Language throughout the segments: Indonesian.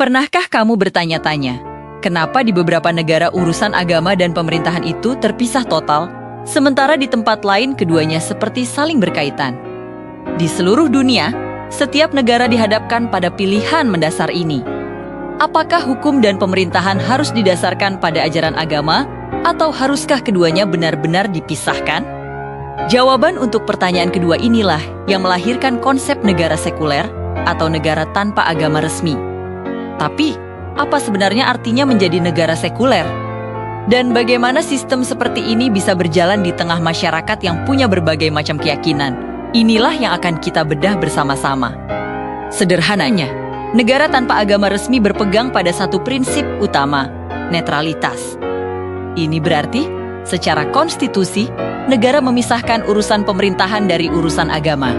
Pernahkah kamu bertanya-tanya, kenapa di beberapa negara urusan agama dan pemerintahan itu terpisah total, sementara di tempat lain keduanya seperti saling berkaitan? Di seluruh dunia, setiap negara dihadapkan pada pilihan mendasar ini. Apakah hukum dan pemerintahan harus didasarkan pada ajaran agama, atau haruskah keduanya benar-benar dipisahkan? Jawaban untuk pertanyaan kedua inilah yang melahirkan konsep negara sekuler atau negara tanpa agama resmi. Tapi, apa sebenarnya artinya menjadi negara sekuler? Dan bagaimana sistem seperti ini bisa berjalan di tengah masyarakat yang punya berbagai macam keyakinan? Inilah yang akan kita bedah bersama-sama. Sederhananya, negara tanpa agama resmi berpegang pada satu prinsip utama, netralitas. Ini berarti, secara konstitusi, negara memisahkan urusan pemerintahan dari urusan agama.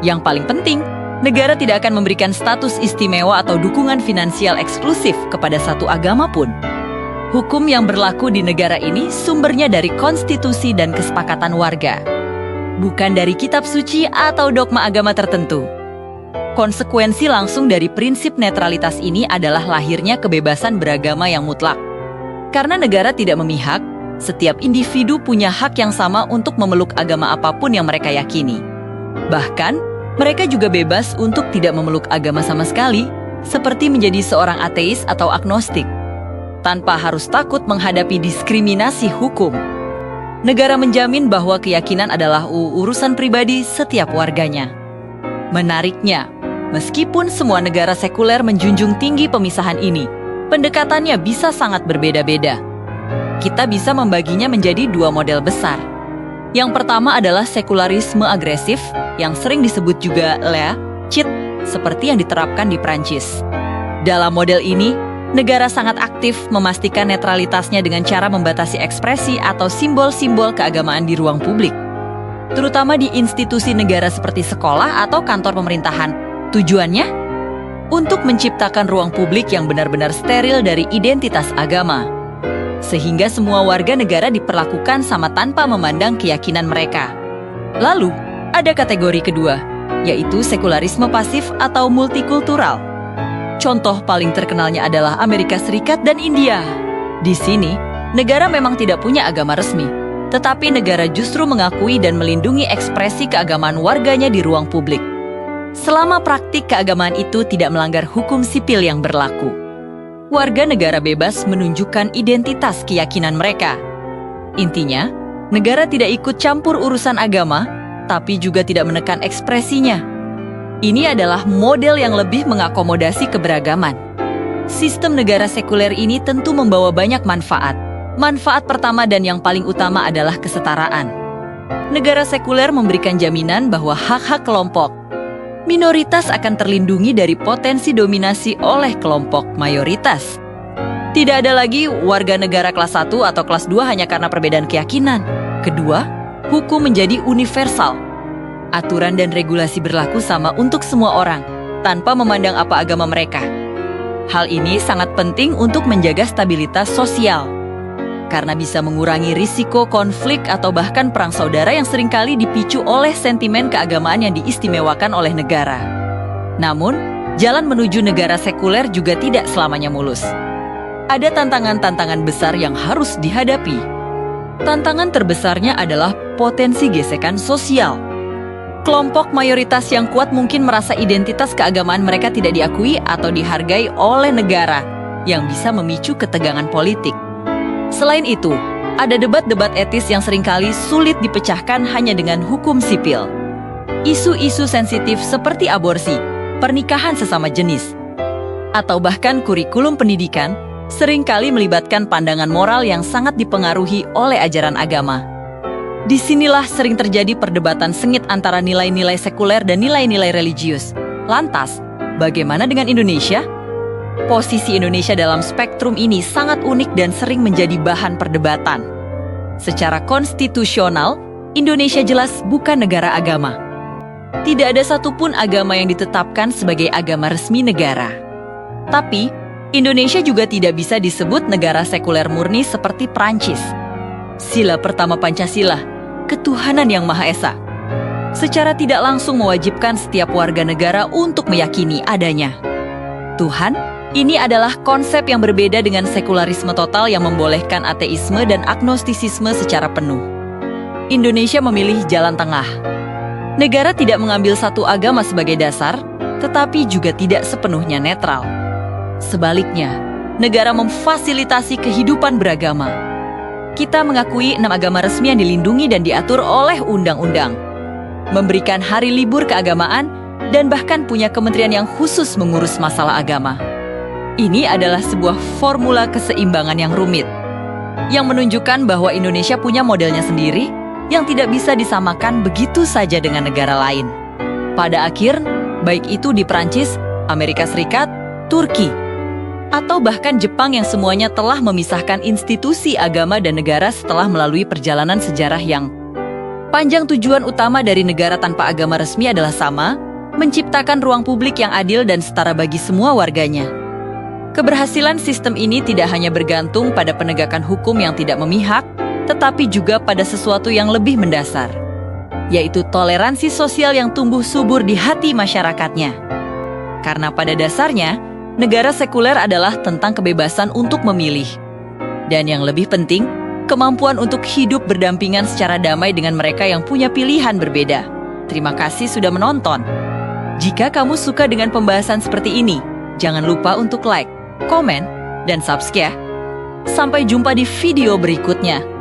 Yang paling penting, negara tidak akan memberikan status istimewa atau dukungan finansial eksklusif kepada satu agama pun. Hukum yang berlaku di negara ini sumbernya dari konstitusi dan kesepakatan warga, bukan dari kitab suci atau dogma agama tertentu. Konsekuensi langsung dari prinsip netralitas ini adalah lahirnya kebebasan beragama yang mutlak. Karena negara tidak memihak, setiap individu punya hak yang sama untuk memeluk agama apapun yang mereka yakini. Bahkan, mereka juga bebas untuk tidak memeluk agama sama sekali, seperti menjadi seorang ateis atau agnostik, tanpa harus takut menghadapi diskriminasi hukum. Negara menjamin bahwa keyakinan adalah urusan pribadi setiap warganya. Menariknya, meskipun semua negara sekuler menjunjung tinggi pemisahan ini, pendekatannya bisa sangat berbeda-beda. Kita bisa membaginya menjadi dua model besar. Yang pertama adalah sekularisme agresif, yang sering disebut juga laicite, seperti yang diterapkan di Prancis. Dalam model ini, negara sangat aktif memastikan netralitasnya dengan cara membatasi ekspresi atau simbol-simbol keagamaan di ruang publik, terutama di institusi negara seperti sekolah atau kantor pemerintahan. Tujuannya? Untuk menciptakan ruang publik yang benar-benar steril dari identitas agama, sehingga semua warga negara diperlakukan sama tanpa memandang keyakinan mereka. Lalu, ada kategori kedua, yaitu sekularisme pasif atau multikultural. Contoh paling terkenalnya adalah Amerika Serikat dan India. Di sini, negara memang tidak punya agama resmi, tetapi negara justru mengakui dan melindungi ekspresi keagamaan warganya di ruang publik, selama praktik keagamaan itu tidak melanggar hukum sipil yang berlaku. Warga negara bebas menunjukkan identitas keyakinan mereka. Intinya, negara tidak ikut campur urusan agama, tapi juga tidak menekan ekspresinya. Ini adalah model yang lebih mengakomodasi keberagaman. Sistem negara sekuler ini tentu membawa banyak manfaat. Manfaat pertama dan yang paling utama adalah kesetaraan. Negara sekuler memberikan jaminan bahwa hak-hak kelompok minoritas akan terlindungi dari potensi dominasi oleh kelompok mayoritas. Tidak ada lagi warga negara kelas 1 atau kelas 2 hanya karena perbedaan keyakinan. Kedua, hukum menjadi universal. Aturan dan regulasi berlaku sama untuk semua orang, tanpa memandang apa agama mereka. Hal ini sangat penting untuk menjaga stabilitas sosial, karena bisa mengurangi risiko konflik atau bahkan perang saudara yang seringkali dipicu oleh sentimen keagamaan yang diistimewakan oleh negara. Namun, jalan menuju negara sekuler juga tidak selamanya mulus. Ada tantangan-tantangan besar yang harus dihadapi. Tantangan terbesarnya adalah potensi gesekan sosial. Kelompok mayoritas yang kuat mungkin merasa identitas keagamaan mereka tidak diakui atau dihargai oleh negara, yang bisa memicu ketegangan politik. Selain itu, ada debat-debat etis yang seringkali sulit dipecahkan hanya dengan hukum sipil. Isu-isu sensitif seperti aborsi, pernikahan sesama jenis, atau bahkan kurikulum pendidikan seringkali melibatkan pandangan moral yang sangat dipengaruhi oleh ajaran agama. Disinilah sering terjadi perdebatan sengit antara nilai-nilai sekuler dan nilai-nilai religius. Lantas, bagaimana dengan Indonesia? Posisi Indonesia dalam spektrum ini sangat unik dan sering menjadi bahan perdebatan. Secara konstitusional, Indonesia jelas bukan negara agama. Tidak ada satupun agama yang ditetapkan sebagai agama resmi negara. Tapi, Indonesia juga tidak bisa disebut negara sekuler murni seperti Prancis. Sila pertama Pancasila, ketuhanan yang Maha Esa, secara tidak langsung mewajibkan setiap warga negara untuk meyakini adanya. Tuhan, ini adalah konsep yang berbeda dengan sekularisme total yang membolehkan ateisme dan agnostisisme secara penuh. Indonesia memilih jalan tengah. Negara tidak mengambil satu agama sebagai dasar, tetapi juga tidak sepenuhnya netral. Sebaliknya, negara memfasilitasi kehidupan beragama. Kita mengakui 6 agama resmi yang dilindungi dan diatur oleh undang-undang, memberikan hari libur keagamaan, dan bahkan punya kementerian yang khusus mengurus masalah agama. Ini adalah sebuah formula keseimbangan yang rumit, yang menunjukkan bahwa Indonesia punya modelnya sendiri yang tidak bisa disamakan begitu saja dengan negara lain. Pada akhir, baik itu di Prancis, Amerika Serikat, Turki, atau bahkan Jepang yang semuanya telah memisahkan institusi agama dan negara setelah melalui perjalanan sejarah yang panjang. Tujuan utama dari negara tanpa agama resmi adalah sama, menciptakan ruang publik yang adil dan setara bagi semua warganya. Keberhasilan sistem ini tidak hanya bergantung pada penegakan hukum yang tidak memihak, tetapi juga pada sesuatu yang lebih mendasar, yaitu toleransi sosial yang tumbuh subur di hati masyarakatnya. Karena pada dasarnya, negara sekuler adalah tentang kebebasan untuk memilih. Dan yang lebih penting, kemampuan untuk hidup berdampingan secara damai dengan mereka yang punya pilihan berbeda. Terima kasih sudah menonton. Jika kamu suka dengan pembahasan seperti ini, jangan lupa untuk like, komen, dan subscribe. Sampai jumpa di video berikutnya.